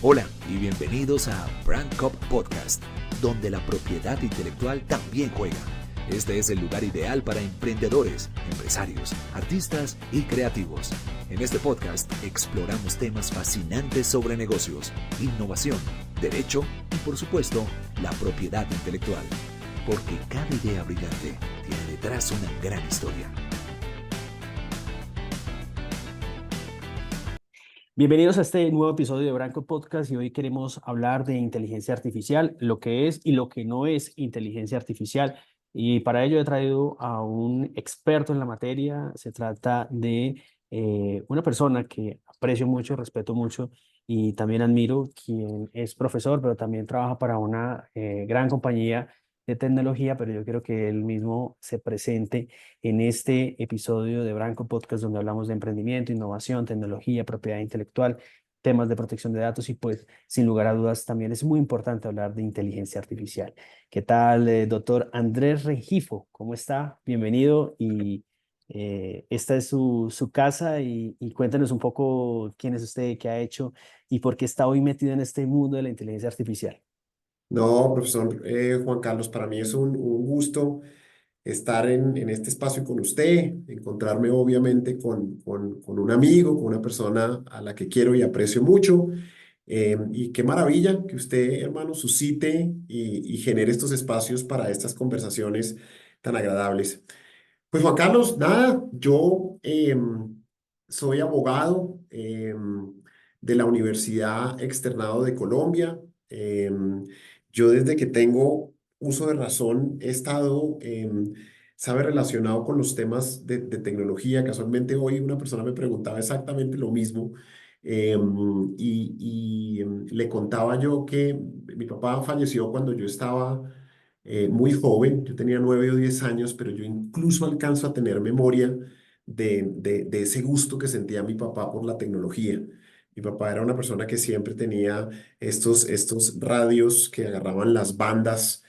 Hola y bienvenidos a Brand Cup Podcast, donde la propiedad intelectual también juega. Este es el lugar ideal para emprendedores, empresarios, artistas y creativos. En este podcast exploramos temas fascinantes sobre negocios, innovación, derecho y, por supuesto, la propiedad intelectual. Porque cada idea brillante tiene detrás una gran historia. Bienvenidos a este nuevo episodio de Branco Podcast y hoy queremos hablar de inteligencia artificial, lo que es y lo que no es inteligencia artificial. Y para ello he traído a un experto en la materia. Se trata de una persona que aprecio mucho, respeto mucho y también admiro, quien es profesor, pero también trabaja para una gran compañía de tecnología, pero yo quiero que él mismo se presente en este episodio de Branco Podcast, donde hablamos de emprendimiento, innovación, tecnología, propiedad intelectual, temas de protección de datos y pues sin lugar a dudas también es muy importante hablar de inteligencia artificial. ¿Qué tal, doctor Andrés Rengifo? ¿Cómo está? Bienvenido y esta es su casa y cuéntenos un poco quién es usted, qué ha hecho y por qué está hoy metido en este mundo de la inteligencia artificial. No, profesor Juan Carlos, para mí es un gusto estar en este espacio con usted, encontrarme obviamente con un amigo, con una persona a la que quiero y aprecio mucho. Y qué maravilla que usted, hermano, suscite y genere estos espacios para estas conversaciones tan agradables. Pues Juan Carlos, nada, yo soy abogado de la Universidad Externado de Colombia. Yo desde que tengo uso de razón he estado, sabe, relacionado con los temas de tecnología. Casualmente hoy una persona me preguntaba exactamente lo mismo le contaba yo que mi papá falleció cuando yo estaba muy joven. Yo tenía 9 o 10 años, pero yo incluso alcanzo a tener memoria de ese gusto que sentía mi papá por la tecnología. Mi papá era una persona que siempre tenía estos radios que agarraban las bandas,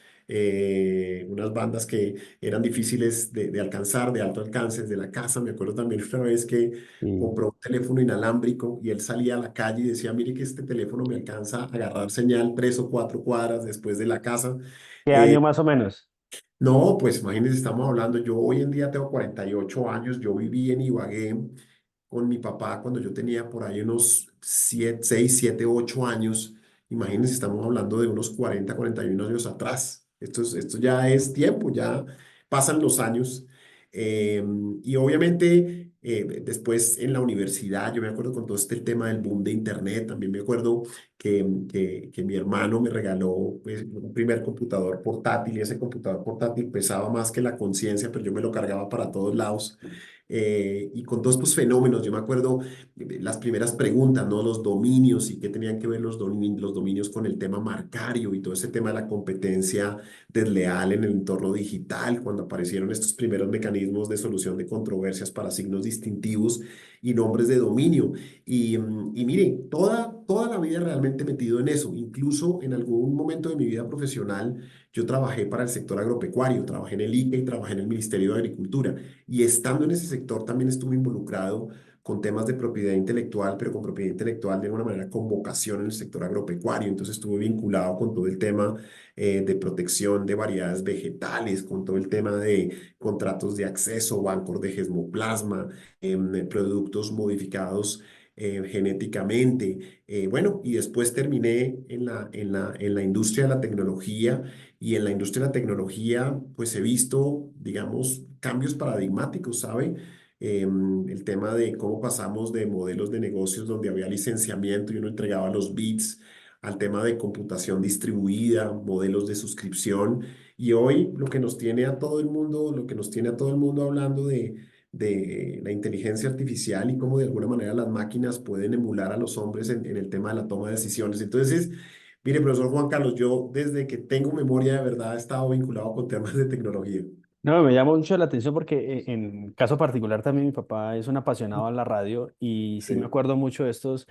unas bandas que eran difíciles de alcanzar, de alto alcance, desde la casa. Me acuerdo también una vez que ¿Y compró un teléfono inalámbrico y él salía a la calle y decía, mire que este teléfono me alcanza a agarrar señal 3 o 4 cuadras después de la casa. qué Eh, año más o menos? no, pues imagínense, estamos hablando, yo hoy en día tengo 48 años, yo viví en Ibagué con mi papá cuando yo tenía por ahí unos 6, 7, 8 años. Imagínense, estamos hablando de unos 40, 41 años atrás. Esto ya es tiempo, ya pasan los años. Eh, y obviamente después en la universidad, yo me acuerdo con todo este tema del boom de Internet, también me acuerdo que mi hermano me regaló pues, un primer computador portátil y ese computador portátil pesaba más que la conciencia, pero yo me lo cargaba para todos lados. Y con todos estos fenómenos, yo me acuerdo las primeras preguntas, ¿no? Los dominios y qué tenían que ver los dominios con el tema marcario y todo ese tema de la competencia desleal en el entorno digital, cuando aparecieron estos primeros mecanismos de solución de controversias para signos distintivos y nombres de dominio. Y mire, toda la vida realmente metido en eso, incluso en algún momento de mi vida profesional, yo trabajé para el sector agropecuario, trabajé en el ICA y trabajé en el Ministerio de Agricultura. Y estando en ese sector también estuve involucrado con temas de propiedad intelectual, pero con propiedad intelectual de alguna manera con vocación en el sector agropecuario. Entonces estuve vinculado con todo el tema de protección de variedades vegetales, con todo el tema de contratos de acceso, bancos de gesmoplasma, productos modificados genéticamente. Bueno, y después terminé en la industria de la tecnología y en la industria de la tecnología, pues he visto, digamos, cambios paradigmáticos, ¿sabe? El tema de cómo pasamos de modelos de negocios donde había licenciamiento y uno entregaba los bits al tema de computación distribuida, modelos de suscripción. Y hoy lo que nos tiene a todo el mundo, lo que nos tiene a todo el mundo hablando de la inteligencia artificial y cómo de alguna manera las máquinas pueden emular a los hombres en el tema de la toma de decisiones. Entonces, mire, profesor Juan Carlos, yo desde que tengo memoria de verdad he estado vinculado con temas de tecnología. No, me llama mucho la atención porque en caso particular también mi papá es un apasionado a la radio y sí me Sí, acuerdo mucho de estos,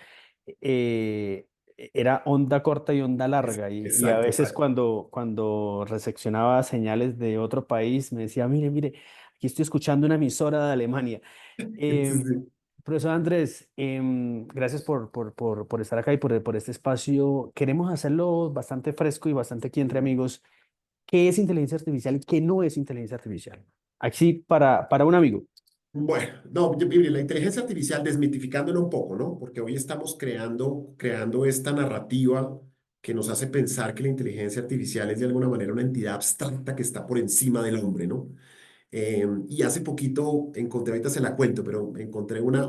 eh, era onda corta y onda larga y a exacto, veces exacto. cuando recepcionaba señales de otro país me decía, mire, aquí estoy escuchando una emisora de Alemania. Sí, Em, sí. Profesor Andrés, gracias por estar acá y por este espacio. Queremos hacerlo bastante fresco y bastante aquí entre amigos. ¿Qué es inteligencia artificial y qué no es inteligencia artificial? Así para un amigo. Bueno, no, mire, la inteligencia artificial, desmitificándola un poco, ¿no? Porque hoy estamos creando esta narrativa que nos hace pensar que la inteligencia artificial es de alguna manera una entidad abstracta que está por encima del hombre, ¿no? Y hace poquito encontré, ahorita se la cuento, pero encontré una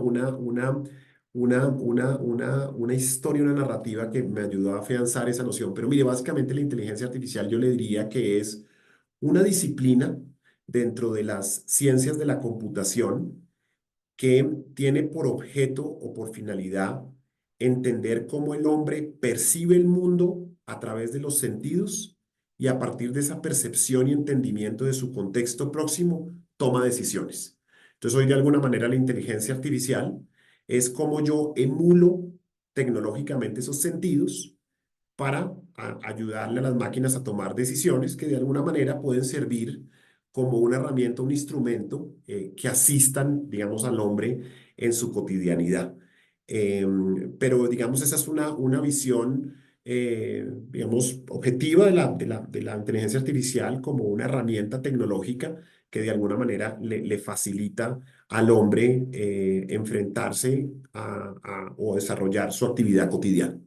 historia, una narrativa que me ayudó a afianzar esa noción. Pero mire, básicamente la inteligencia artificial yo le diría que es una disciplina dentro de las ciencias de la computación que tiene por objeto o por finalidad entender cómo el hombre percibe el mundo a través de los sentidos y a partir de esa percepción y entendimiento de su contexto próximo, toma decisiones. Entonces, hoy de alguna manera la inteligencia artificial es como yo emulo tecnológicamente esos sentidos para ayudarle a las máquinas a tomar decisiones que de alguna manera pueden servir como una herramienta, un instrumento que asistan, digamos, al hombre en su cotidianidad. Pero, digamos, esa es una visión, digamos, objetiva de la inteligencia artificial como una herramienta tecnológica que de alguna manera le facilita al hombre enfrentarse o desarrollar su actividad cotidiana.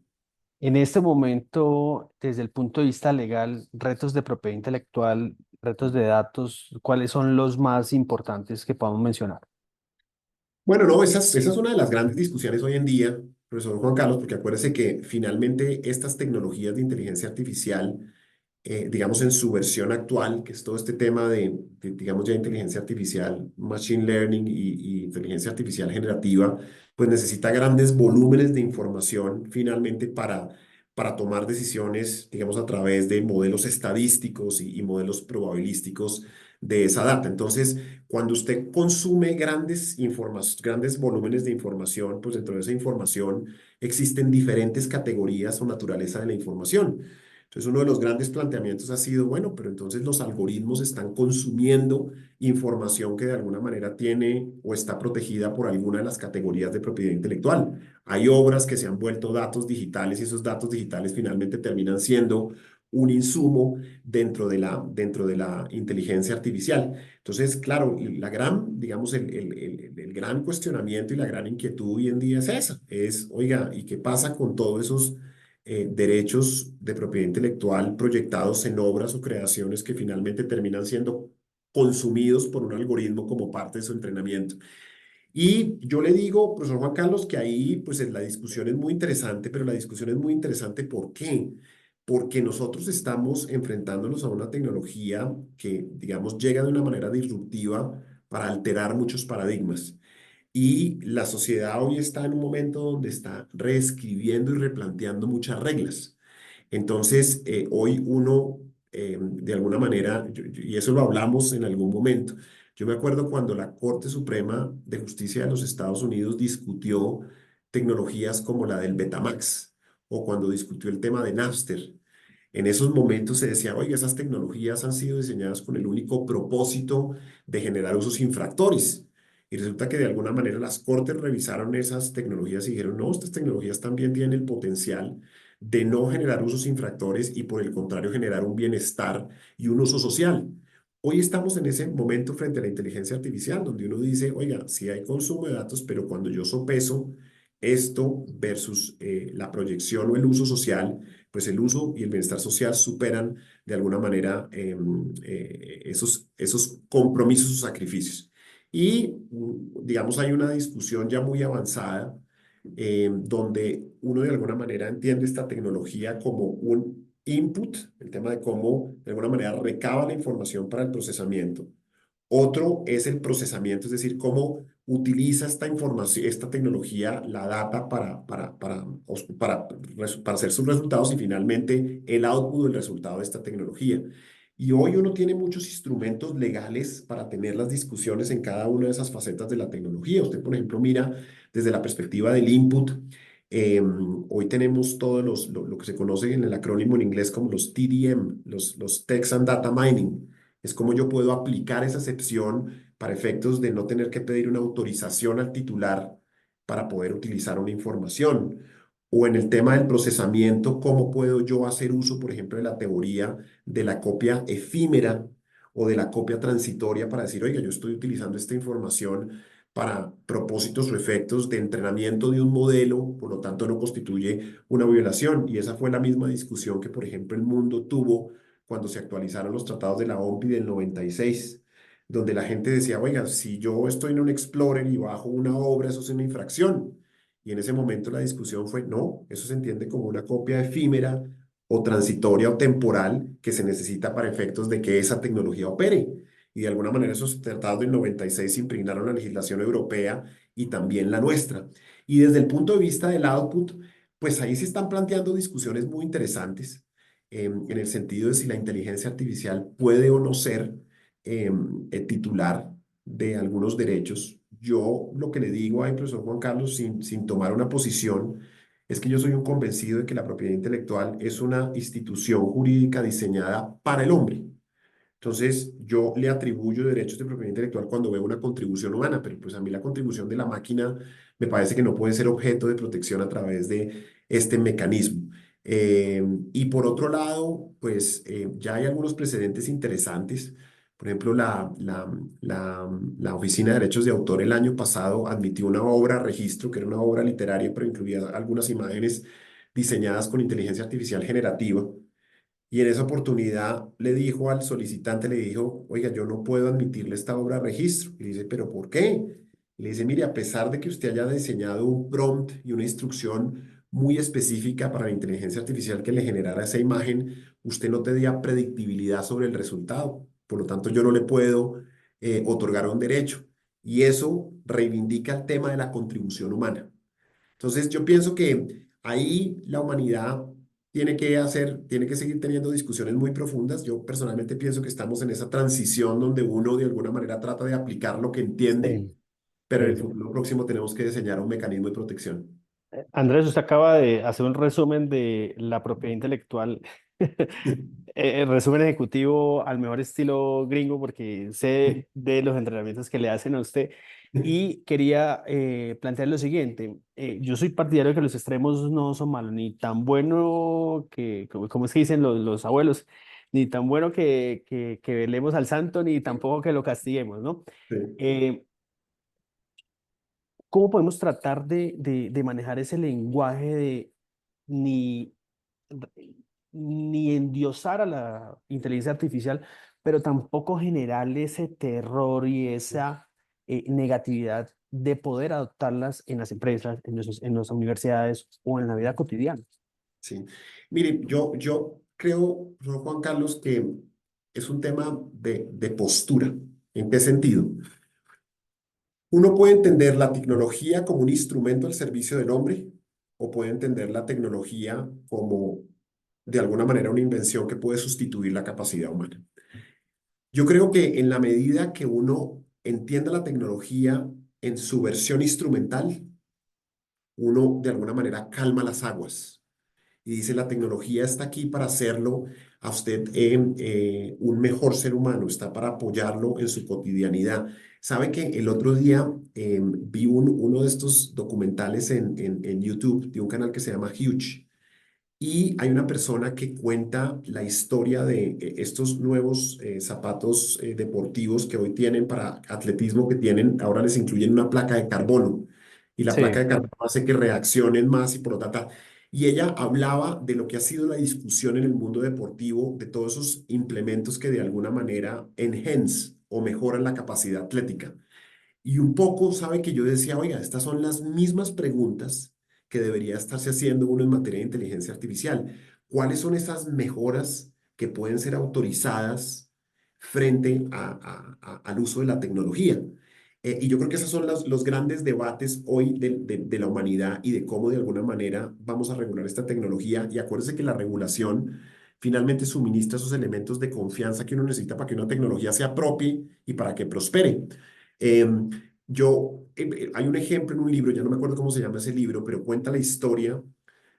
En este momento, desde el punto de vista legal, retos de propiedad intelectual, retos de datos, ¿cuáles son los más importantes que podamos mencionar? Bueno, no, esa es una de las grandes discusiones hoy en día, profesor Juan Carlos, porque acuérdese que finalmente estas tecnologías de inteligencia artificial, digamos en su versión actual, que es todo este tema digamos ya inteligencia artificial, machine learning y inteligencia artificial generativa, pues necesita grandes volúmenes de información finalmente para tomar decisiones, digamos, a través de modelos estadísticos y modelos probabilísticos de esa data. Entonces, cuando usted consume grandes volúmenes de información, pues dentro de esa información existen diferentes categorías o naturaleza de la información. Entonces, uno de los grandes planteamientos ha sido, bueno, pero entonces los algoritmos están consumiendo información que de alguna manera tiene o está protegida por alguna de las categorías de propiedad intelectual. Hay obras que se han vuelto datos digitales y esos datos digitales finalmente terminan siendo un insumo dentro de la inteligencia artificial. Entonces, claro, digamos, el gran cuestionamiento y la gran inquietud hoy en día es esa, oiga, ¿y qué pasa con todos esos derechos de propiedad intelectual proyectados en obras o creaciones que finalmente terminan siendo consumidos por un algoritmo como parte de su entrenamiento? Y yo le digo, profesor Juan Carlos, que ahí pues la discusión es muy interesante, pero la discusión es muy interesante ¿por qué? Porque nosotros estamos enfrentándonos a una tecnología que, digamos, llega de una manera disruptiva para alterar muchos paradigmas. Y la sociedad hoy está en un momento donde está reescribiendo y replanteando muchas reglas. Entonces, hoy uno, de alguna manera, y eso lo hablamos en algún momento, yo me acuerdo cuando la Corte Suprema de Justicia de los Estados Unidos discutió tecnologías como la del Betamax o cuando discutió el tema de Napster. En esos momentos se decía, oiga, esas tecnologías han sido diseñadas con el único propósito de generar usos infractores. Y resulta que de alguna manera las cortes revisaron esas tecnologías y dijeron, no, estas tecnologías también tienen el potencial de no generar usos infractores y por el contrario generar un bienestar y un uso social. Hoy estamos en ese momento frente a la inteligencia artificial, donde uno dice, oiga, sí hay consumo de datos, pero cuando yo sopeso esto versus la proyección o el uso social, pues el uso y el bienestar social superan de alguna manera esos compromisos o sacrificios. Y, digamos, hay una discusión ya muy avanzada donde uno de alguna manera entiende esta tecnología como un input, el tema de cómo de alguna manera recaba la información para el procesamiento. Otro es el procesamiento, es decir, cómo utiliza esta información, esta tecnología, la data para hacer sus resultados y finalmente el output del resultado de esta tecnología. Y hoy uno tiene muchos instrumentos legales para tener las discusiones en cada una de esas facetas de la tecnología. Usted, por ejemplo, mira desde la perspectiva del input. Hoy tenemos todos lo que se conoce en el acrónimo en inglés como los TDM, los Text and Data Mining. Es como yo puedo aplicar esa excepción para efectos de no tener que pedir una autorización al titular para poder utilizar una información. O en el tema del procesamiento, ¿cómo puedo yo hacer uso, por ejemplo, de la teoría de la copia efímera o de la copia transitoria para decir, oiga, yo estoy utilizando esta información para propósitos o efectos de entrenamiento de un modelo, por lo tanto no constituye una violación? Y esa fue la misma discusión que, por ejemplo, el mundo tuvo cuando se actualizaron los tratados de la OMPI del 96, donde la gente decía, oiga, si yo estoy en un Explorer y bajo una obra, eso es una infracción. Y en ese momento la discusión fue, no, eso se entiende como una copia efímera o transitoria o temporal que se necesita para efectos de que esa tecnología opere. Y de alguna manera esos tratados del 96 impregnaron la legislación europea y también la nuestra. Y desde el punto de vista del output, pues ahí se están planteando discusiones muy interesantes en el sentido de si la inteligencia artificial puede o no ser titular de algunos derechos. Yo lo que le digo al profesor Juan Carlos, sin tomar una posición, es que yo soy un convencido de que la propiedad intelectual es una institución jurídica diseñada para el hombre. Entonces, yo le atribuyo derechos de propiedad intelectual cuando veo una contribución humana, pero pues a mí la contribución de la máquina me parece que no puede ser objeto de protección a través de este mecanismo. Y por otro lado, pues ya hay algunos precedentes interesantes. Por ejemplo, la Oficina de Derechos de Autor el año pasado admitió una obra registro, que era una obra literaria, pero incluía algunas imágenes diseñadas con inteligencia artificial generativa. Y en esa oportunidad le dijo al solicitante, le dijo, oiga, yo no puedo admitirle esta obra a registro. Y le dice, ¿pero por qué? Y le dice, mire, a pesar de que usted haya diseñado un prompt y una instrucción muy específica para la inteligencia artificial que le generara esa imagen, usted no tenía predictibilidad sobre el resultado. Por lo tanto, yo no le puedo otorgar un derecho. Y eso reivindica el tema de la contribución humana. Entonces, yo pienso que ahí la humanidad tiene que seguir teniendo discusiones muy profundas. Yo personalmente pienso que estamos en esa transición donde uno de alguna manera trata de aplicar lo que entiende, Sí, pero en sí, el sí. futuro próximo tenemos que diseñar un mecanismo de protección. Andrés, usted acaba de hacer un resumen de la propiedad intelectual, el resumen ejecutivo al mejor estilo gringo, porque sé de los entrenamientos que le hacen a usted. Y quería plantear lo siguiente, yo soy partidario de que los extremos no son malos, ni tan bueno que, como es que dicen los abuelos, ni tan bueno que velemos al santo, ni tampoco que lo castiguemos, ¿no? Sí, Eh, ¿Cómo podemos tratar de manejar ese lenguaje de ni, ni endiosar a la inteligencia artificial, pero tampoco generar ese terror y esa negatividad de poder adoptarlas en las empresas, en las universidades o en la vida cotidiana? sí. Mire, yo creo, profesor Juan Carlos, que es un tema de postura. ¿En qué sentido? Uno puede entender la tecnología como un instrumento al servicio del hombre o puede entender la tecnología como de alguna manera una invención que puede sustituir la capacidad humana. Yo creo que en la medida que uno entienda la tecnología en su versión instrumental, uno de alguna manera calma las aguas y dice, la tecnología está aquí para hacerlo a usted un mejor ser humano, está para apoyarlo en su cotidianidad. Sabe que el otro día vi uno de estos documentales en YouTube de un canal que se llama Huge. Y hay una persona que cuenta la historia de estos nuevos zapatos deportivos que hoy tienen para atletismo, que tienen, ahora les incluyen una placa de carbono. Y la placa Sí, de carbono hace que reaccionen más y por lo tanto. Y ella hablaba de lo que ha sido la discusión en el mundo deportivo, de todos esos implementos que de alguna manera enhance o mejoran la capacidad atlética. Y un poco, sabe que yo decía, oiga, estas son las mismas preguntas que debería estarse haciendo uno en materia de inteligencia artificial. ¿Cuáles son esas mejoras que pueden ser autorizadas frente al uso de la tecnología? Y yo creo que esos son los grandes debates hoy de la humanidad y de cómo de alguna manera vamos a regular esta tecnología. Y acuérdese que la regulación finalmente suministra esos elementos de confianza que uno necesita para que una tecnología sea propia y para que prospere. Em, Hay un ejemplo en un libro, ya no me acuerdo cómo se llama ese libro, pero cuenta la historia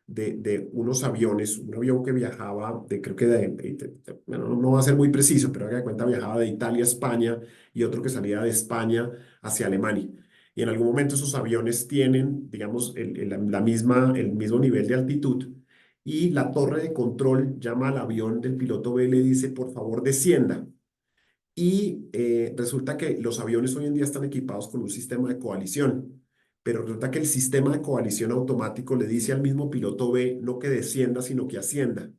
de unos aviones, un avión que viajaba creo que bueno, no va a ser muy preciso, pero haga de cuenta viajaba de Italia a España y otro que salía de España hacia Alemania. y en algún momento esos aviones tienen, digamos, el mismo nivel de altitud y la torre de control llama al avión del piloto B y le dice, por favor, descienda. Y resulta que los aviones hoy en día están equipados con un sistema de coalición, pero resulta que el sistema de coalición automático le dice al mismo piloto B no que descienda, sino que ascienda.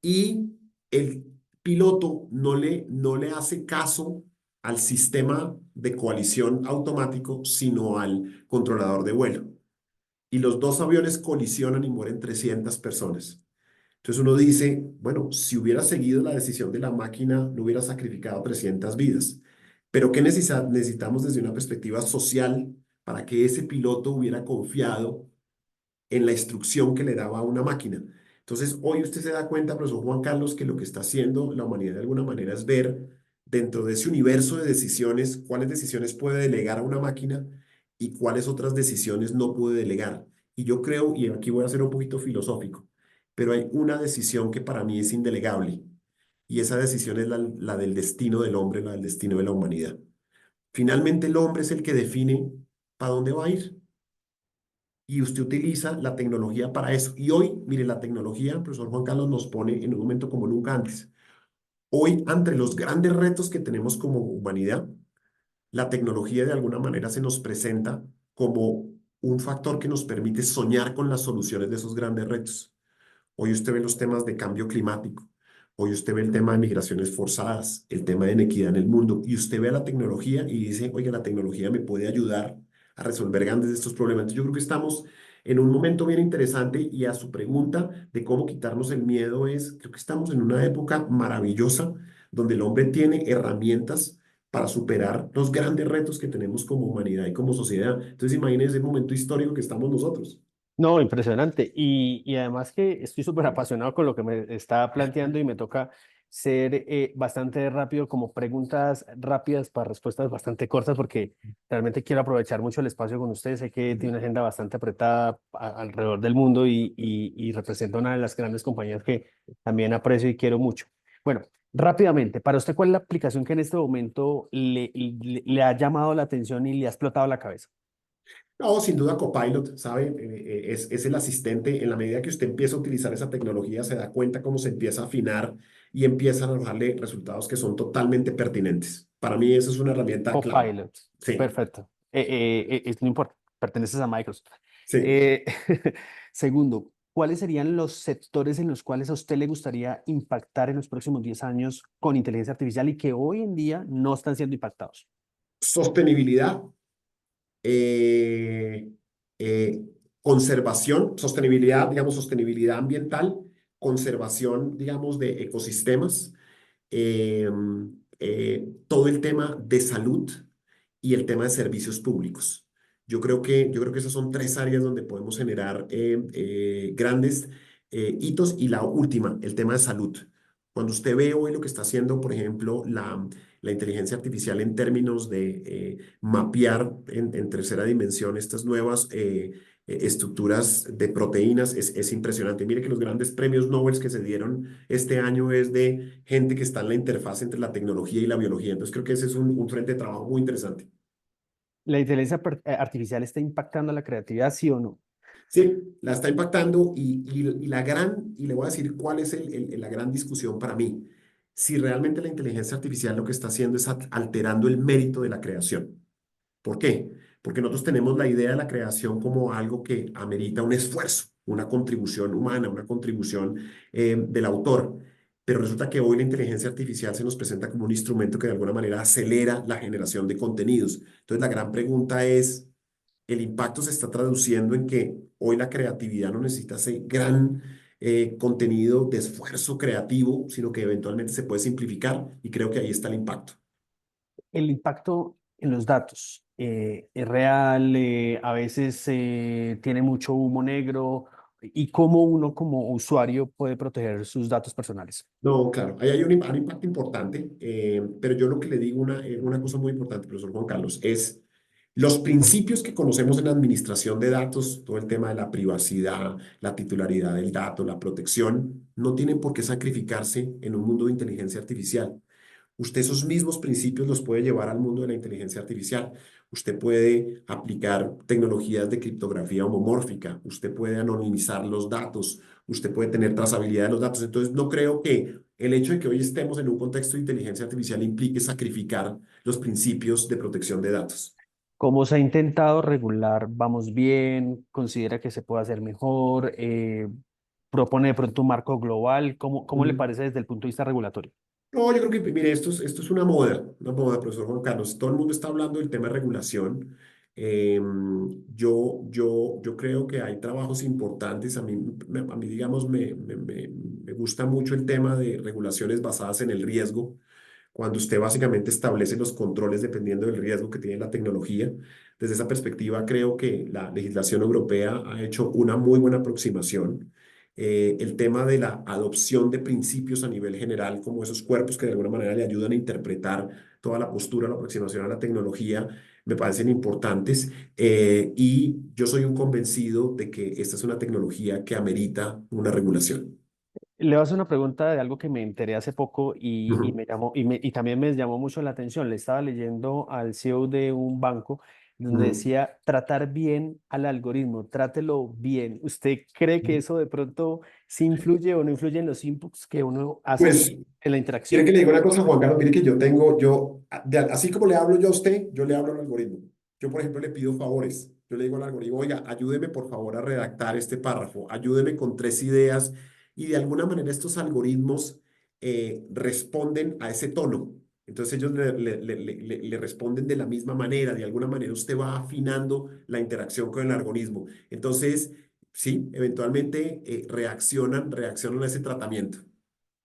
Y el piloto no le hace caso al sistema de coalición automático, sino al controlador de vuelo. Y los dos aviones colisionan y mueren 300 personas. Entonces uno dice, bueno, si hubiera seguido la decisión de la máquina, no hubiera sacrificado 300 vidas. Pero ¿qué necesitamos desde una perspectiva social para que ese piloto hubiera confiado en la instrucción que le daba a una máquina? Entonces, hoy usted se da cuenta, profesor Juan Carlos, que lo que está haciendo la humanidad de alguna manera es ver dentro de ese universo de decisiones cuáles decisiones puede delegar a una máquina y cuáles otras decisiones no puede delegar. Y yo creo, y aquí voy a ser un poquito filosófico, pero hay una decisión que para mí es indelegable y esa decisión es la del destino del hombre, la del destino de la humanidad. Finalmente, el hombre es el que define para dónde va a ir y usted utiliza la tecnología para eso. Y hoy, mire, la tecnología, el profesor Juan Carlos nos pone en un momento como nunca antes. Hoy, ante los grandes retos que tenemos como humanidad, la tecnología de alguna manera se nos presenta como un factor que nos permite soñar con las soluciones de esos grandes retos. Hoy usted ve los temas de cambio climático, hoy usted ve el tema de migraciones forzadas, el tema de inequidad en el mundo, y usted ve la tecnología y dice, oiga, la tecnología me puede ayudar a resolver grandes de estos problemas. Entonces, yo creo que estamos en un momento bien interesante y a su pregunta de cómo quitarnos el miedo es, creo que estamos en una época maravillosa donde el hombre tiene herramientas para superar los grandes retos que tenemos como humanidad y como sociedad. Entonces, imagínense el momento histórico que estamos nosotros. No, impresionante. Y además que estoy súper apasionado con lo que me está planteando y me toca ser bastante rápido, como preguntas rápidas para respuestas bastante cortas, porque realmente quiero aprovechar mucho el espacio con ustedes. Sé que tiene una agenda bastante apretada alrededor del mundo y representa una de las grandes compañías que también aprecio y quiero mucho. Bueno, rápidamente, para usted, ¿cuál es la aplicación que en este momento le ha llamado la atención y le ha explotado la cabeza? No, sin duda Copilot, ¿sabe? Es el asistente. En la medida que usted empieza a utilizar esa tecnología, se da cuenta cómo se empieza a afinar y empiezan a arrojarle resultados que son totalmente pertinentes. Para mí, eso es una herramienta clave. Copilot, Sí, perfecto. No importa, perteneces a Microsoft. sí. Eh, segundo, ¿cuáles serían los sectores en los cuales a usted le gustaría impactar en los próximos 10 años con inteligencia artificial y que hoy en día no están siendo impactados? Sostenibilidad, eh, eh, conservación, sostenibilidad, digamos, sostenibilidad ambiental, conservación, digamos, de ecosistemas, eh, todo el tema de salud y el tema de servicios públicos. Yo creo que esas son tres áreas donde podemos generar grandes hitos. Y la última, el tema de salud. Cuando usted ve hoy lo que está haciendo, por ejemplo, la inteligencia artificial en términos de mapear en tercera dimensión estas nuevas estructuras de proteínas, es impresionante. Mire que los grandes premios Nobel que se dieron este año es de gente que está en la interfaz entre la tecnología y la biología. Entonces creo que ese es un frente de trabajo muy interesante. ¿La inteligencia artificial está impactando la creatividad, sí o no? Sí, la está impactando y le voy a decir cuál es la gran discusión para mí. Si realmente la inteligencia artificial lo que está haciendo es alterando el mérito de la creación. ¿Por qué? Porque nosotros tenemos la idea de la creación como algo que amerita un esfuerzo, una contribución humana, una contribución del autor. Pero resulta que hoy la inteligencia artificial se nos presenta como un instrumento que de alguna manera acelera la generación de contenidos. Entonces la gran pregunta es, ¿el impacto se está traduciendo en que hoy la creatividad no necesita ese gran contenido de esfuerzo creativo, sino que eventualmente se puede simplificar? Y creo que ahí está el impacto. El impacto en los datos es real, a veces tiene mucho humo negro y cómo uno como usuario puede proteger sus datos personales. No, claro, ahí hay un impacto importante, pero yo lo que le digo, una cosa muy importante, profesor Juan Carlos, es los principios que conocemos en la administración de datos, todo el tema de la privacidad, la titularidad del dato, la protección, no tienen por qué sacrificarse en un mundo de inteligencia artificial. usted esos mismos principios los puede llevar al mundo de la inteligencia artificial. Usted puede aplicar tecnologías de criptografía homomórfica, usted puede anonimizar los datos, usted puede tener trazabilidad de los datos. Entonces, no creo que el hecho de que hoy estemos en un contexto de inteligencia artificial implique sacrificar los principios de protección de datos. ¿Cómo se ha intentado regular? ¿Vamos bien? ¿Considera que se puede hacer mejor? ¿Propone de pronto un marco global? ¿Cómo le parece desde el punto de vista regulatorio? No, yo creo que, mire, esto es una moda, profesor Juan Carlos. Todo el mundo está hablando del tema de regulación. Yo creo que hay trabajos importantes. A mí digamos, me gusta mucho el tema de regulaciones basadas en el riesgo, cuando usted básicamente establece los controles dependiendo del riesgo que tiene la tecnología. Desde esa perspectiva, creo que la legislación europea ha hecho una muy buena aproximación. El tema de la adopción de principios a nivel general, como esos cuerpos que de alguna manera le ayudan a interpretar toda la postura, la aproximación a la tecnología, me parecen importantes. Y yo soy un convencido de que esta es una tecnología que amerita una regulación. Le voy a hacer una pregunta de algo que me enteré hace poco y Ujú, me llamó, y también me llamó mucho la atención. Le estaba leyendo al CEO de un banco donde ujú. decía tratar bien al algoritmo, trátelo bien. ¿Usted cree que eso de pronto sí influye o no influye en los inputs que uno hace Pues en la quiere interacción? que le diga una cosa, Juan Carlos, mire que así como le hablo yo a usted, yo le hablo al algoritmo. Yo, por ejemplo, le pido favores. Yo le digo al algoritmo, oiga, ayúdeme por favor a redactar este párrafo, ayúdeme con 3 ideas y de alguna manera estos algoritmos responden a ese tono. Entonces ellos le responden de la misma manera, de alguna manera usted va afinando la interacción con el algoritmo. Entonces, sí, eventualmente reaccionan a ese tratamiento.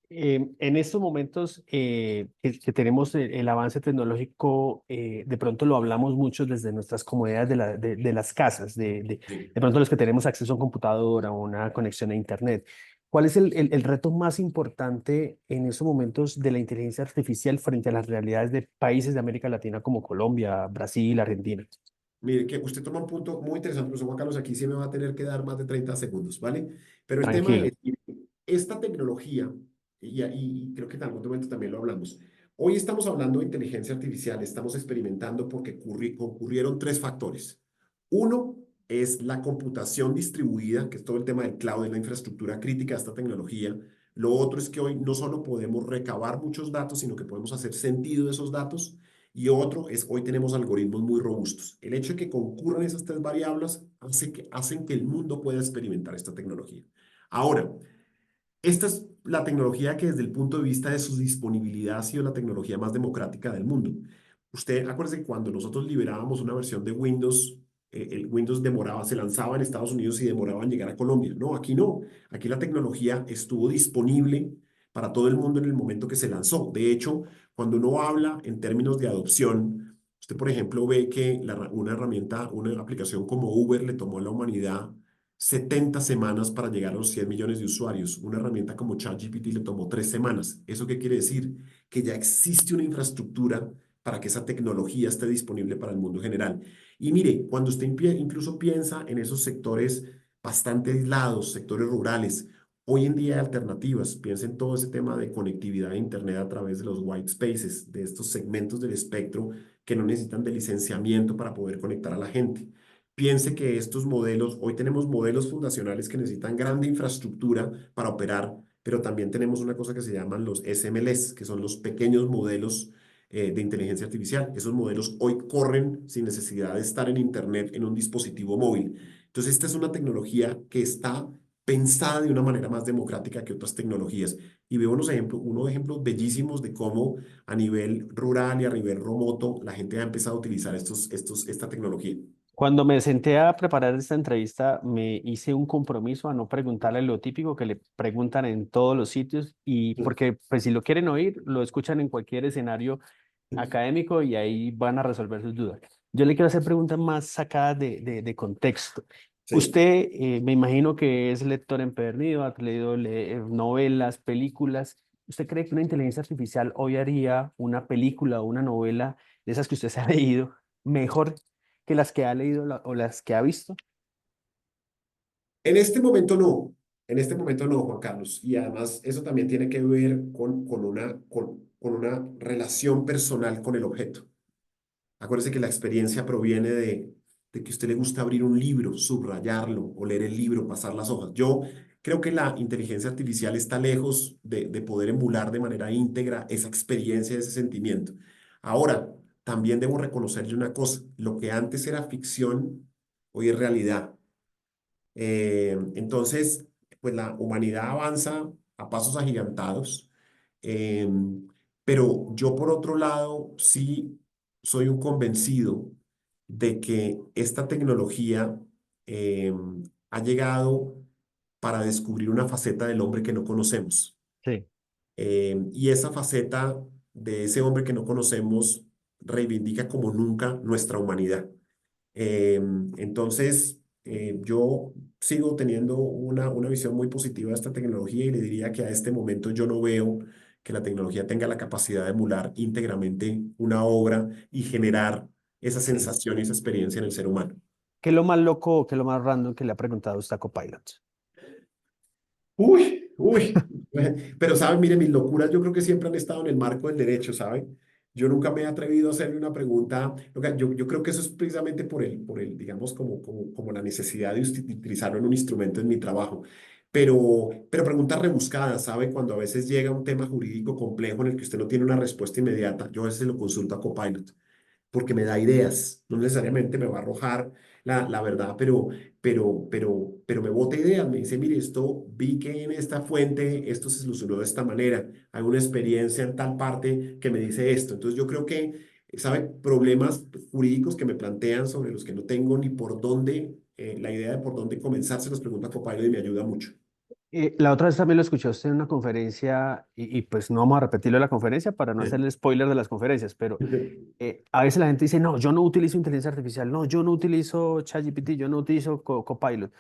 En estos momentos que tenemos el avance tecnológico, de pronto lo hablamos mucho desde nuestras comodidades de las casas, Sí. de pronto los que tenemos acceso a un computador, a una conexión a Internet. ¿Cuál es el reto más importante en estos momentos de la inteligencia artificial frente a las realidades de países de América Latina como Colombia, Brasil, Argentina? Mire, que usted toma un punto muy interesante, profesor Juan Carlos, aquí sí me va a tener que dar más de 30 segundos, ¿vale? Pero el tema Tranquilo. es, mire, esta tecnología, y creo que en algún momento también lo hablamos, hoy estamos hablando de inteligencia artificial, estamos experimentando porque concurrieron 3 factores. Uno es la computación distribuida, que es todo el tema del cloud, de la infraestructura crítica de esta tecnología. Lo otro es que hoy no solo podemos recabar muchos datos, sino que podemos hacer sentido de esos datos. Y otro es, hoy tenemos algoritmos muy robustos. El hecho de que concurran esas 3 variables hacen que el mundo pueda experimentar esta tecnología. Ahora, esta es la tecnología que desde el punto de vista de su disponibilidad ha sido la tecnología más democrática del mundo. Usted acuérdese que cuando nosotros liberábamos una versión de Windows, el Windows demoraba, se lanzaba en Estados Unidos y demoraba en llegar a Colombia. No, aquí no. Aquí la tecnología estuvo disponible para todo el mundo en el momento que se lanzó. De hecho, cuando uno habla en términos de adopción, usted, por ejemplo, ve que una herramienta, una aplicación como Uber le tomó a la humanidad 70 semanas para llegar a los 100 millones de usuarios. Una herramienta como ChatGPT le tomó 3 semanas. ¿Eso qué quiere decir? Que ya existe una infraestructura para que esa tecnología esté disponible para el mundo general. Y mire, cuando usted incluso piensa en esos sectores bastante aislados, sectores rurales, hoy en día hay alternativas. Piensa en todo ese tema de conectividad a Internet a través de los white spaces, de estos segmentos del espectro que no necesitan de licenciamiento para poder conectar a la gente. Piense que estos modelos, hoy tenemos modelos fundacionales que necesitan grande infraestructura para operar, pero también tenemos una cosa que se llaman los SMLs, que son los pequeños modelos de inteligencia artificial. Esos modelos hoy corren sin necesidad de estar en Internet en un dispositivo móvil. Entonces, esta es una tecnología que está pensada de una manera más democrática que otras tecnologías. Y veo unos ejemplos bellísimos de cómo a nivel rural y a nivel remoto la gente ha empezado a utilizar esta tecnología. Cuando me senté a preparar esta entrevista, me hice un compromiso a no preguntarle lo típico que le preguntan en todos los sitios y porque pues si lo quieren oír, lo escuchan en cualquier escenario académico y ahí van a resolver sus dudas. Yo le quiero hacer preguntas más sacadas de contexto. Sí. Usted, me imagino que es lector empedernido, ha leído novelas, películas. ¿Usted cree que una inteligencia artificial hoy haría una película o una novela de esas que usted se ha leído mejor que las que ha leído o las que ha visto? En este momento no. En este momento no, Juan Carlos. Y además eso también tiene que ver con una relación personal con el objeto. Acuérdese que la experiencia proviene de que a usted le gusta abrir un libro, subrayarlo o leer el libro, pasar las hojas. Yo creo que la inteligencia artificial está lejos de poder emular de manera íntegra esa experiencia, ese sentimiento. Ahora, también debo reconocerle una cosa, lo que antes era ficción, hoy es realidad. Entonces, pues la humanidad avanza a pasos agigantados, eh, pero yo por otro lado sí soy un convencido de que esta tecnología eh, ha llegado para descubrir una faceta del hombre que no conocemos. Sí. Y esa faceta de ese hombre que no conocemos reivindica como nunca nuestra humanidad. Yo sigo teniendo una visión muy positiva de esta tecnología y le diría que a este momento yo no veo que la tecnología tenga la capacidad de emular íntegramente una obra y generar esa Sí. sensación y esa experiencia en el ser humano. ¿Qué es lo más loco, qué es lo más random que le ha preguntado usted a Copilot? Uy, uy. Pero, ¿saben? Mire, mis locuras yo creo que siempre han estado en el marco del derecho, ¿saben? Yo nunca me he atrevido a hacerle una pregunta. Yo creo que eso es precisamente digamos, como la necesidad de utilizarlo en un instrumento en mi trabajo. Pero preguntas rebuscadas, ¿sabe? Cuando a veces llega un tema jurídico complejo en el que usted no tiene una respuesta inmediata, yo a veces lo consulto a Copilot porque me da ideas. No necesariamente me va a arrojar la verdad, pero me bota ideas. Me dice, mire, esto vi que en esta fuente esto se solucionó de esta manera. Hay una experiencia en tal parte que me dice esto. Entonces yo creo que, ¿sabe? Problemas jurídicos que me plantean sobre los que no tengo ni por dónde, la idea de por dónde comenzar, se los pregunta a Copilot y me ayuda mucho. La otra vez también lo escuché a usted en una conferencia y pues no vamos a repetirlo en la conferencia para no hacerle spoiler de las conferencias, pero a veces la gente dice, no, yo no utilizo inteligencia artificial, no, yo no utilizo ChatGPT, yo no utilizo Copilot.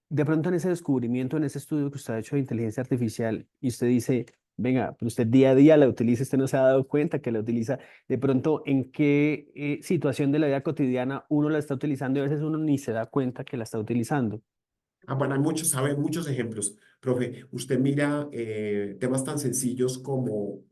De pronto en ese descubrimiento, en ese estudio que usted ha hecho de inteligencia artificial y usted dice, venga, pero usted día a día la utiliza, usted no se ha dado cuenta que la utiliza, de pronto en qué situación de la vida cotidiana uno la está utilizando y a veces uno ni se da cuenta que la está utilizando. Ah, bueno, hay muchos, sabe, muchos ejemplos, profe. Usted mira temas tan sencillos como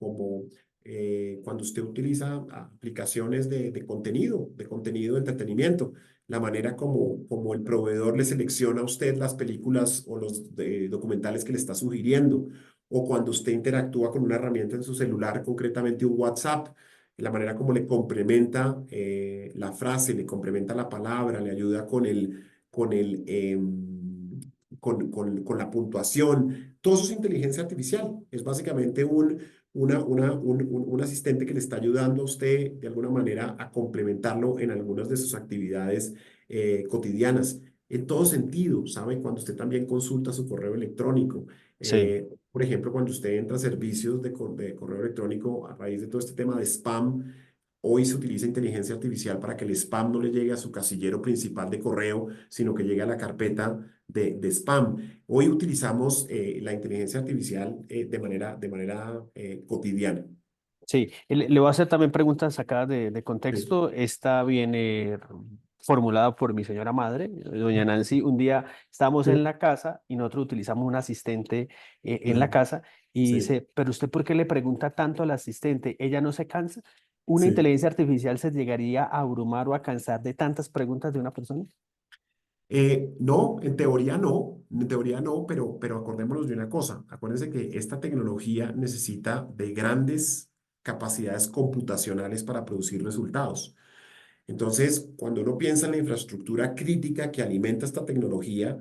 cuando usted utiliza aplicaciones de contenido de entretenimiento, la manera como el proveedor le selecciona a usted las películas o los documentales que le está sugiriendo, o cuando usted interactúa con una herramienta en su celular, concretamente un WhatsApp, la manera como le complementa la frase, le complementa la palabra, le ayuda con la puntuación. Todo eso es inteligencia artificial. Es básicamente un asistente que le está ayudando a usted de alguna manera a complementarlo en algunas de sus actividades cotidianas. En todo sentido, ¿sabe? Cuando usted también consulta su correo electrónico. Sí. Por ejemplo, cuando usted entra a servicios de correo electrónico a raíz de todo este tema de spam. Hoy se utiliza inteligencia artificial para que el spam no le llegue a su casillero principal de correo, sino que llegue a la carpeta de spam. Hoy utilizamos la inteligencia artificial de manera cotidiana. Sí, le voy a hacer también preguntas sacadas de Sí. contexto. Esta viene formulada por mi señora madre, doña Nancy. Un día estábamos en Sí. la casa y nosotros utilizamos un asistente en la Ajá. casa y Sí. dice, pero usted ¿por qué le pregunta tanto al asistente? ¿Ella no se cansa? ¿Una Sí. inteligencia artificial se llegaría a abrumar o a cansar de tantas preguntas de una persona? No, en teoría no, pero acordémonos de una cosa. Acuérdense que esta tecnología necesita de grandes capacidades computacionales para producir resultados. Entonces, cuando uno piensa en la infraestructura crítica que alimenta esta tecnología,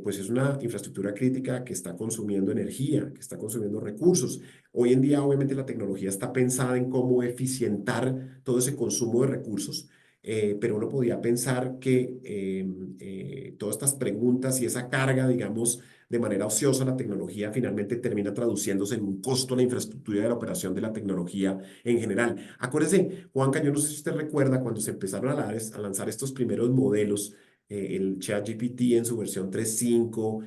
pues es una infraestructura crítica que está consumiendo energía, que está consumiendo recursos. Hoy en día, obviamente, la tecnología está pensada en cómo eficientar todo ese consumo de recursos, pero uno podía pensar que todas estas preguntas y esa carga, digamos, de manera ociosa, la tecnología finalmente termina traduciéndose en un costo a la infraestructura de la operación de la tecnología en general. Acuérdese, Juanca, yo no sé si usted recuerda cuando se empezaron a lanzar estos primeros modelos, el ChatGPT en su versión 3.5,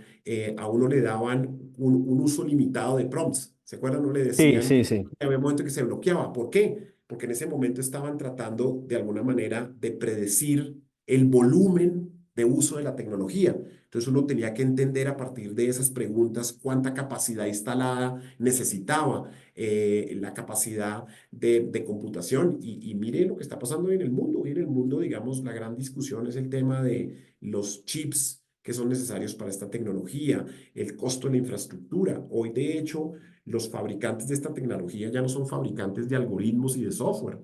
a uno le daban un uso limitado de prompts. ¿Se acuerdan? No le Sí, decían, sí, sí. había un momento que se bloqueaba. ¿Por qué? Porque en ese momento estaban tratando de alguna manera de predecir el volumen de uso de la tecnología. Entonces uno tenía que entender a partir de esas preguntas cuánta capacidad instalada necesitaba, la capacidad de computación. Y mire lo que está pasando hoy en el mundo. Hoy en el mundo, digamos, la gran discusión es el tema de los chips que son necesarios para esta tecnología, el costo de la infraestructura. Hoy, de hecho, los fabricantes de esta tecnología ya no son fabricantes de algoritmos y de software.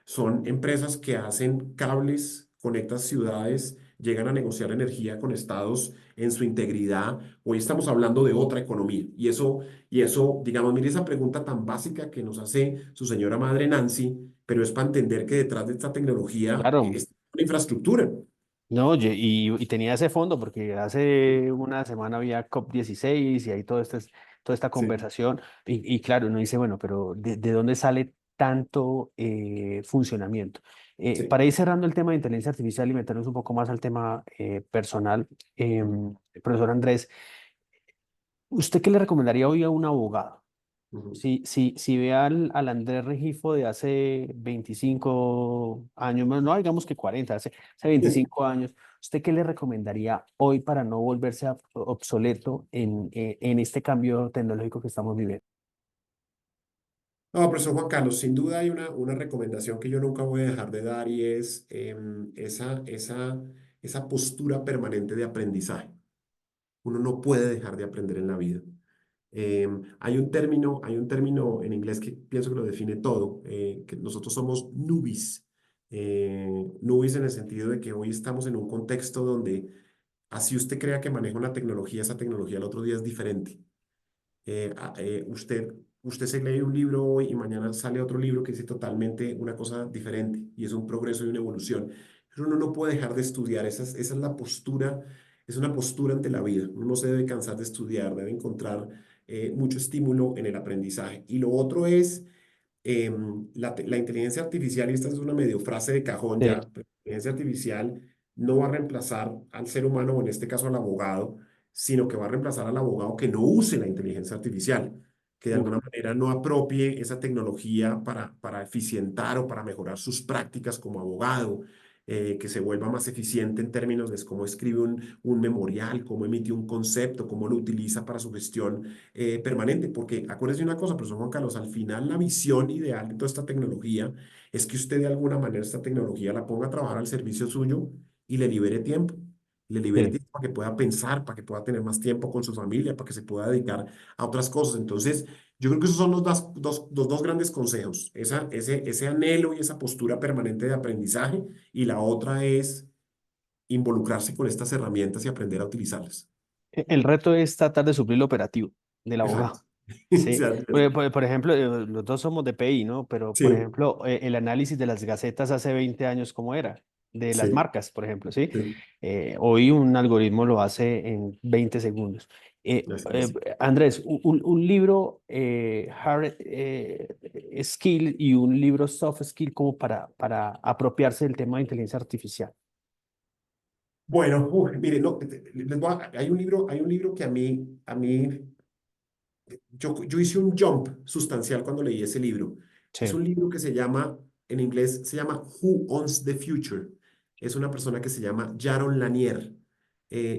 Son empresas que hacen cables, conectan ciudades, llegan a negociar energía con estados en su integridad. Hoy estamos hablando de otra economía. Y eso, digamos, mire esa pregunta tan básica que nos hace su señora madre Nancy, pero es para entender que detrás de esta tecnología Claro, es una infraestructura. no, oye, y tenía ese fondo porque hace una semana había COP16 y hay toda esta Sí, conversación y claro, uno dice, bueno, pero ¿de dónde sale tanto funcionamiento? Para sí. ir cerrando el tema de inteligencia artificial y meternos un poco más al tema personal, profesor Andrés, ¿usted qué le recomendaría hoy a un abogado? Ujú. Si ve al Andrés Regifo de hace 25 años, no digamos que 40, hace 25 años, ¿usted qué le recomendaría hoy para no volverse obsoleto en este cambio tecnológico que estamos viviendo? No, profesor Juan Carlos, sin duda hay una recomendación que yo nunca voy a dejar de dar y es esa postura permanente de aprendizaje. Uno no puede dejar de aprender en la vida. Hay un término en inglés que pienso que lo define todo, que nosotros somos newbies. Newbies en el sentido de que hoy estamos en un contexto donde así usted crea que maneja una tecnología, esa tecnología el otro día es diferente. Usted se lee un libro hoy y mañana sale otro libro que dice totalmente una cosa diferente y es un progreso y una evolución. Pero uno no puede dejar de estudiar, esa es la postura, es una postura ante la vida. Uno no se debe cansar de estudiar, debe encontrar mucho estímulo en el aprendizaje. Y lo otro es la inteligencia artificial, y esta es una medio frase de cajón Sí, ya, pero la inteligencia artificial no va a reemplazar al ser humano, o en este caso al abogado, sino que va a reemplazar al abogado que no use la inteligencia artificial, que de uf, alguna manera no apropie esa tecnología para eficientar o para mejorar sus prácticas como abogado, que se vuelva más eficiente en términos de cómo escribe un memorial, cómo emite un concepto, cómo lo utiliza para su gestión permanente, porque acuérdese una cosa, profesor Juan Carlos, al final la visión ideal de toda esta tecnología es que usted de alguna manera esta tecnología la ponga a trabajar al servicio suyo y le libere tiempo. Le libere sí. tiempo para que pueda pensar, para que pueda tener más tiempo con su familia, para que se pueda dedicar a otras cosas. Entonces, yo creo que esos son los dos grandes consejos, ese anhelo y esa postura permanente de aprendizaje, y la otra es involucrarse con estas herramientas y aprender a utilizarlas. El reto es tratar de suplir lo operativo del Exacto. abogado. Sí, Sí, por ejemplo, los dos somos de PI, ¿no? Pero, por sí, ejemplo, el análisis de las gacetas hace 20 años, ¿cómo era? De las sí. marcas, por ejemplo, ¿sí? Sí, Hoy un algoritmo lo hace en 20 segundos. así es. Andrés, un libro hard skill y un libro soft skill como para apropiarse del tema de inteligencia artificial. Bueno, mire, no, hay un libro que yo hice un jump sustancial cuando leí ese libro. Es Sí, un libro que se llama, en inglés se llama Who Owns the Future. Es una persona que se llama Jaron Lanier.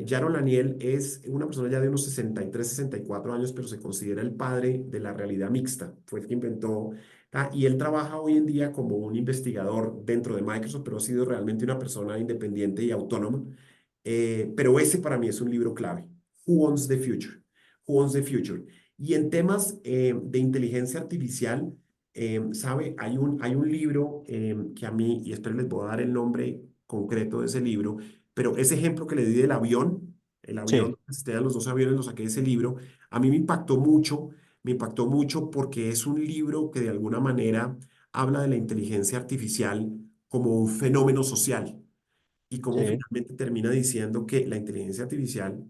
Jaron Lanier es una persona ya de unos 63, 64 años, pero se considera el padre de la realidad mixta. Fue el que inventó, y él trabaja hoy en día como un investigador dentro de Microsoft, pero ha sido realmente una persona independiente y autónoma. Pero ese para mí es un libro clave. Who Owns the Future? Who Owns the Future? Y en temas de inteligencia artificial, ¿sabe? Hay un libro que a mí, y espero les voy a dar el nombre concreto de ese libro, pero ese ejemplo que le di del avión, el avión, sí, donde se estrellan los dos aviones, lo saqué de ese libro, a mí me impactó mucho porque es un libro que de alguna manera habla de la inteligencia artificial como un fenómeno social y cómo sí. finalmente termina diciendo que la inteligencia artificial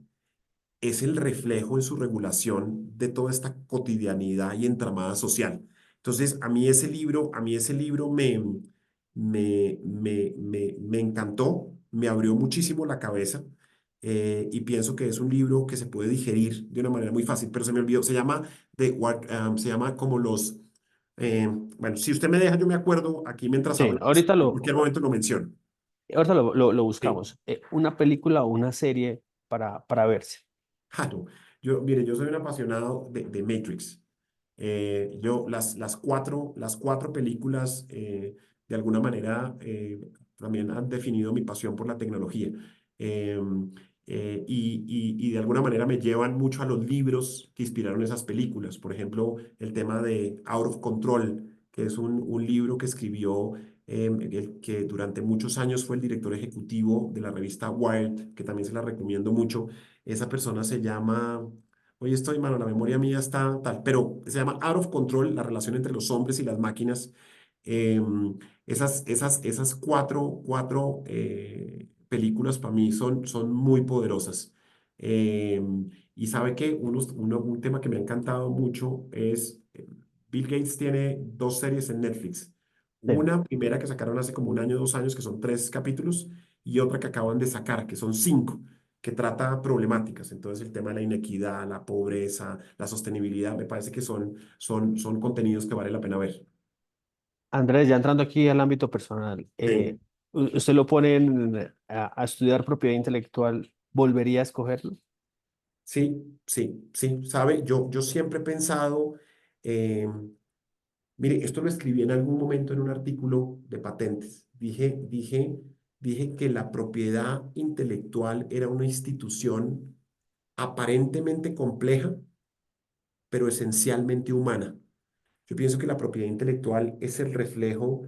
es el reflejo en su regulación de toda esta cotidianidad y entramada social. Entonces, a mí ese libro me encantó, me abrió muchísimo la cabeza, y pienso que es un libro que se puede digerir de una manera muy fácil, pero se me olvidó, se llama como bueno, si usted me deja, yo me acuerdo aquí mientras Sí, hablamos, en cualquier momento lo menciono. ahorita lo Sí, buscamos. Una película o una serie para verse. Ah, no. Mire, yo soy un apasionado de Matrix. Las cuatro películas de alguna manera también han definido mi pasión por la tecnología. Eh, y de alguna manera me llevan mucho a los libros que inspiraron esas películas. Por ejemplo, el tema de Out of Control, que es un libro que escribió el que durante muchos años fue el director ejecutivo de la revista Wired, que también se la recomiendo mucho. Esa persona se llama, hoy estoy, mano, la memoria mía está tal, pero se llama Out of Control, la relación entre los hombres y las máquinas. Esas cuatro películas para mí son muy poderosas. Y sabe que un tema que me ha encantado mucho es, Bill Gates tiene dos series en Netflix. Sí. Una primera que sacaron hace como un año, 2 años, que son 3 capítulos, y otra que acaban de sacar, que son 5, que trata problemáticas. Entonces, el tema de la inequidad, la pobreza, la sostenibilidad, me parece que son contenidos que vale la pena ver. Andrés, ya entrando aquí al ámbito personal, Sí, usted lo pone a estudiar propiedad intelectual, ¿volvería a escogerlo? sí, sí, sí. Sabe, yo siempre he pensado, eh, mire, esto lo escribí en algún momento en un artículo de patentes. Dije que la propiedad intelectual era una institución aparentemente compleja, pero esencialmente humana. Yo pienso que la propiedad intelectual es el reflejo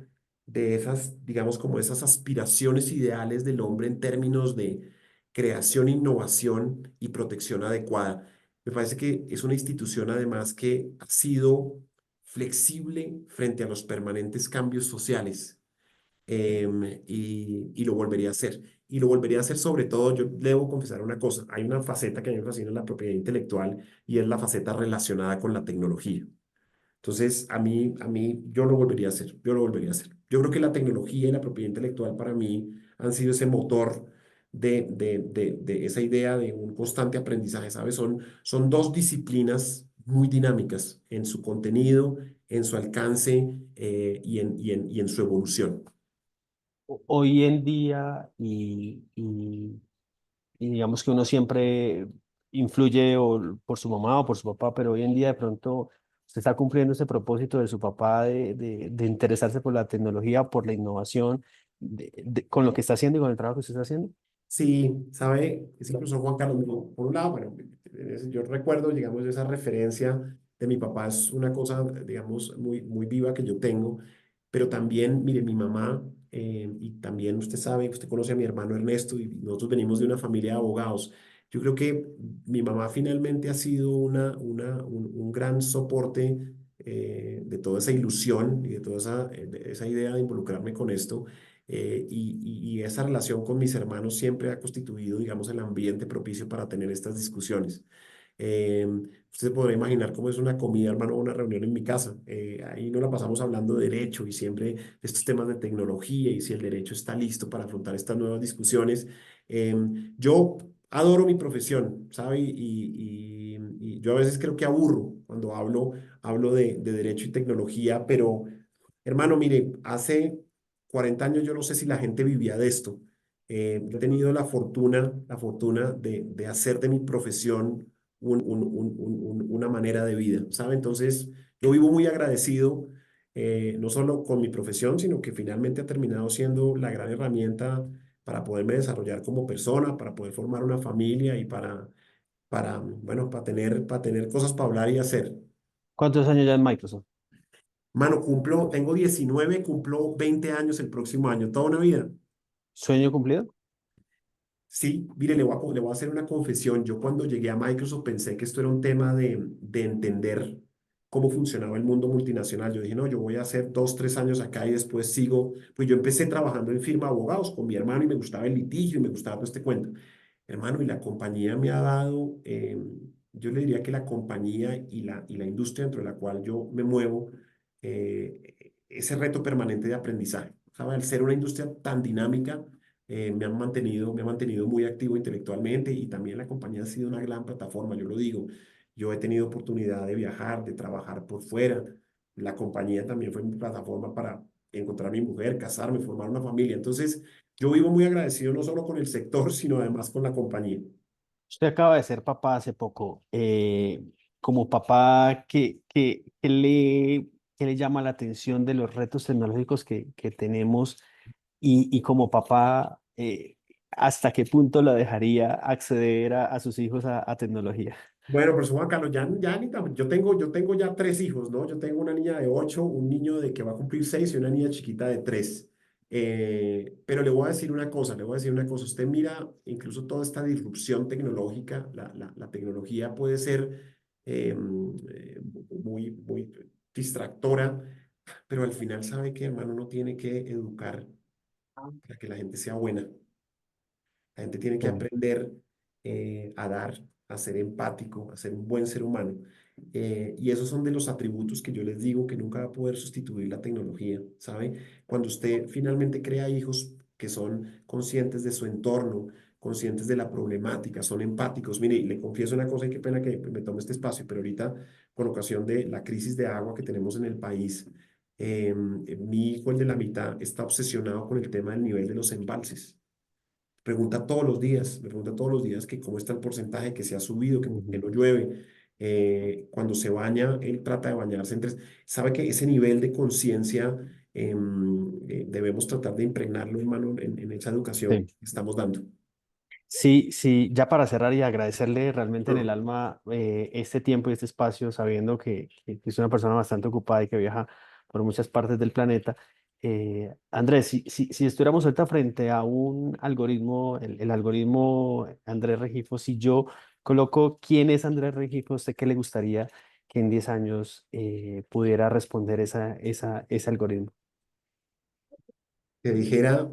de esas, digamos, como esas aspiraciones ideales del hombre en términos de creación, innovación y protección adecuada. Me parece que es una institución además que ha sido flexible frente a los permanentes cambios sociales, y lo volvería a hacer. Y lo volvería a hacer sobre todo, yo debo confesar una cosa, hay una faceta que a mí me fascina en la propiedad intelectual y es la faceta relacionada con la tecnología. Entonces, yo lo volvería a hacer, yo lo volvería a hacer. Yo creo que la tecnología y la propiedad intelectual para mí han sido ese motor de esa idea de un constante aprendizaje, ¿sabes? Son dos disciplinas muy dinámicas en su contenido, en su alcance, y en su evolución. Hoy en día, y digamos que uno siempre influye por su mamá o por su papá, pero hoy en día de pronto usted está cumpliendo ese propósito de su papá de interesarse por la tecnología, por la innovación, con lo que está haciendo y con el trabajo que usted está haciendo. Sí, sabe, es incluso Juan Carlos, por un lado, bueno, yo recuerdo, digamos, esa referencia de mi papá es una cosa, digamos, muy, muy viva que yo tengo, pero también, mire, mi mamá, y también usted sabe, usted conoce a mi hermano Ernesto y nosotros venimos de una familia de abogados. Yo creo que mi mamá finalmente ha sido un gran soporte, de toda esa ilusión y de esa idea de involucrarme con esto, y esa relación con mis hermanos siempre ha constituido, digamos, el ambiente propicio para tener estas discusiones. Usted se podrá imaginar cómo es una comida, hermano, o una reunión en mi casa. Ahí nos la pasamos hablando de derecho y siempre de estos temas de tecnología y si el derecho está listo para afrontar estas nuevas discusiones. Yo adoro mi profesión, ¿sabe? Y yo a veces creo que aburro cuando hablo de derecho y tecnología, pero hermano, mire, hace 40 años yo no sé si la gente vivía de esto. He tenido la fortuna de hacer de mi profesión una manera de vida, ¿sabe? Entonces, yo vivo muy agradecido, no solo con mi profesión, sino que finalmente ha terminado siendo la gran herramienta para poderme desarrollar como persona, para poder formar una familia y bueno, para tener cosas para hablar y hacer. ¿Cuántos años ya en Microsoft? Mano, tengo 19, cumplo 20 años el próximo año, toda una vida. ¿Sueño cumplido? Sí, mire, le voy a hacer una confesión. Yo cuando llegué a Microsoft pensé que esto era un tema de entender cómo funcionaba el mundo multinacional. Yo dije, no, yo voy a hacer 2, 3 años acá y después sigo. Pues yo empecé trabajando en firma de abogados con mi hermano y me gustaba el litigio y me gustaba todo este cuento. Hermano, y la compañía me ha dado, yo le diría que la compañía y la industria dentro de la cual yo me muevo, ese reto permanente de aprendizaje. ¿Sabe? Al ser una industria tan dinámica, me ha mantenido muy activo intelectualmente y también la compañía ha sido una gran plataforma, yo lo digo. Yo he tenido oportunidad de viajar, de trabajar por fuera. La compañía también fue mi plataforma para encontrar a mi mujer, casarme, formar una familia. Entonces, yo vivo muy agradecido no solo con el sector, sino además con la compañía. Usted acaba de ser papá hace poco. Como papá, ¿qué le llama la atención de los retos tecnológicos que tenemos? Y como papá, ¿hasta qué punto lo dejaría acceder a sus hijos a tecnología? Bueno, pues Juan Carlos, yo tengo ya tres hijos, ¿no? Yo tengo una niña de 8, un niño de que va a cumplir 6 y una niña chiquita de 3. Pero le voy a decir una cosa, le voy a decir una cosa. Usted mira, incluso toda esta disrupción tecnológica, la tecnología puede ser muy distractora, pero al final sabe que, hermano, uno tiene que educar para que la gente sea buena. La gente tiene que Sí. aprender a dar, a ser empático, a ser un buen ser humano. Y esos son de los atributos que yo les digo que nunca va a poder sustituir la tecnología, ¿sabe? Cuando usted finalmente crea hijos que son conscientes de su entorno, conscientes de la problemática, son empáticos. Mire, y le confieso una cosa y qué pena que me tome este espacio, pero ahorita con ocasión de la crisis de agua que tenemos en el país, mi hijo, el de la mitad, está obsesionado con el tema del nivel de los embalses. Pregunta todos los días, me pregunta todos los días que cómo está el porcentaje, que se ha subido, que por qué Ujú. no llueve. Cuando se baña, él trata de bañarse entre... Sabe que ese nivel de conciencia debemos tratar de impregnarlo, hermano, en esa educación Sí. que estamos dando. Sí, sí, ya para cerrar y agradecerle realmente en el Mm. alma este tiempo y este espacio, sabiendo que es una persona bastante ocupada y que viaja por muchas partes del planeta. Andrés, si estuviéramos ahorita frente a un algoritmo, el algoritmo Andrés Regifo, si yo coloco quién es Andrés Regifo, ¿usted qué le gustaría que en 10 años pudiera responder ese algoritmo? Que dijera,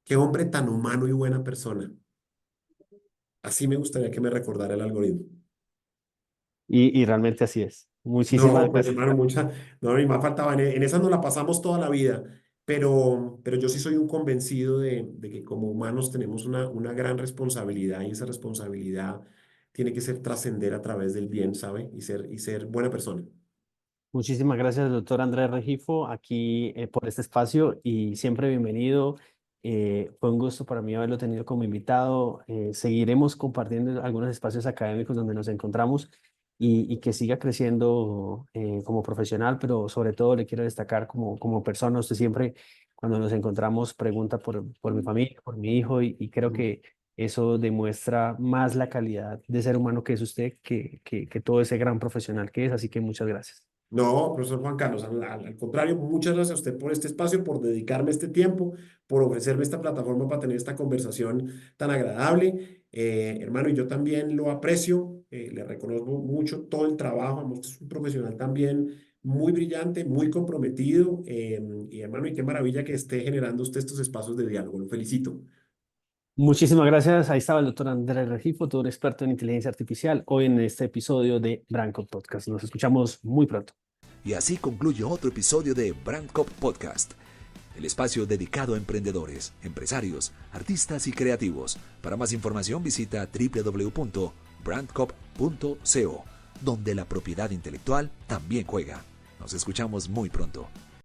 qué hombre tan humano y buena persona. Así me gustaría que me recordara el algoritmo. Y realmente así es. No, Muchísimas pues gracias. hermano, no, ni más faltaba. En esa nos la pasamos toda la vida, pero yo sí soy un convencido de que como humanos tenemos una gran responsabilidad y esa responsabilidad tiene que ser trascender a través del bien, ¿sabe? Y ser buena persona. Muchísimas gracias, doctor Andrés Regifo, aquí por este espacio y siempre bienvenido. Fue un gusto para mí haberlo tenido como invitado. Seguiremos compartiendo algunos espacios académicos donde nos encontramos y que siga creciendo como profesional, pero sobre todo le quiero destacar como persona. Usted siempre, cuando nos encontramos, pregunta por mi familia, por mi hijo y creo que eso demuestra más la calidad de ser humano que es usted que todo ese gran profesional que es. Así que muchas gracias. No, profesor Juan Carlos, al contrario, muchas gracias a usted por este espacio, por dedicarme este tiempo, por ofrecerme esta plataforma para tener esta conversación tan agradable. Hermano, y yo también lo aprecio, le reconozco mucho todo el trabajo, además usted es un profesional también muy brillante, muy comprometido, y hermano, y qué maravilla que esté generando usted estos espacios de diálogo, lo felicito. Muchísimas gracias. Ahí estaba el doctor Andrés Regifo, todo un experto en inteligencia artificial, hoy en este episodio de Branco Podcast. Nos escuchamos muy pronto. Y así concluye otro episodio de Brand Cop Podcast, el espacio dedicado a emprendedores, empresarios, artistas y creativos. Para más información visita www.brandcop.co, donde la propiedad intelectual también juega. Nos escuchamos muy pronto.